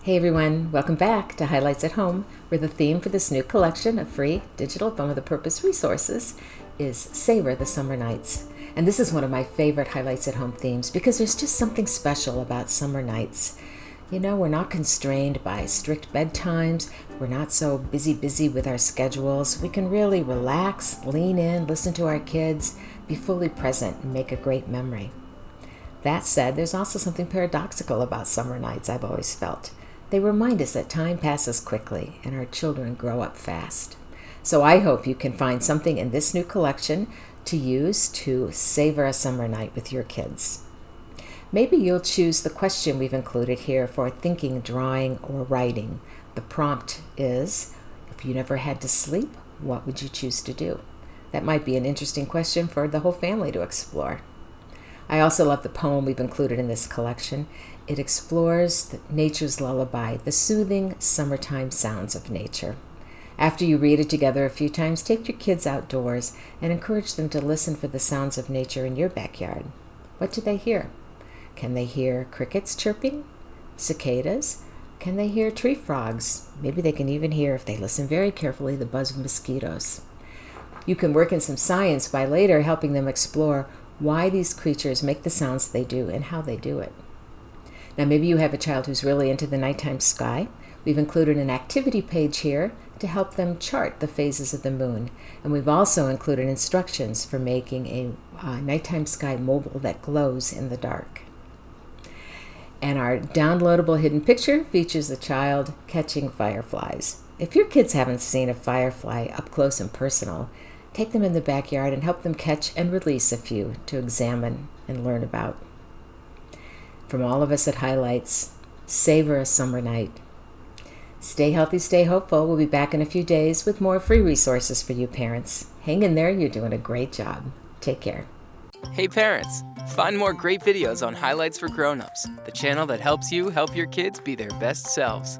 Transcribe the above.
Hey everyone, welcome back to Highlights at Home, where the theme for this new collection of free digital fun with a purpose resources is Savor the Summer Nights. And this is one of my favorite Highlights at Home themes because there's just something special about summer nights. You know, we're not constrained by strict bedtimes, we're not so busy with our schedules. We can really relax, lean in, listen to our kids, be fully present, and make a great memory. That said, there's also something paradoxical about summer nights, I've always felt. They remind us that time passes quickly and our children grow up fast. So I hope you can find something in this new collection to use to savor a summer night with your kids. Maybe you'll choose the question we've included here for thinking, drawing, or writing. The prompt is, if you never had to sleep, what would you choose to do? That might be an interesting question for the whole family to explore. I also love the poem we've included in this collection. It explores nature's lullaby, the soothing summertime sounds of nature. After you read it together a few times, take your kids outdoors and encourage them to listen for the sounds of nature in your backyard. What do they hear? Can they hear crickets chirping? Cicadas? Can they hear tree frogs? Maybe they can even hear, if they listen very carefully, the buzz of mosquitoes. You can work in some science by later helping them explore why these creatures make the sounds they do and how they do it. Now maybe you have a child who's really into the nighttime sky. We've included an activity page here to help them chart the phases of the moon. And we've also included instructions for making a nighttime sky mobile that glows in the dark. And our downloadable hidden picture features a child catching fireflies. If your kids haven't seen a firefly up close and personal, take them in the backyard and help them catch and release a few to examine and learn about. From all of us at Highlights, savor a summer night. Stay healthy, stay hopeful. We'll be back in a few days with more free resources for you parents. Hang in there, you're doing a great job. Take care. Hey parents, find more great videos on Highlights for Grown-ups, the channel that helps you help your kids be their best selves.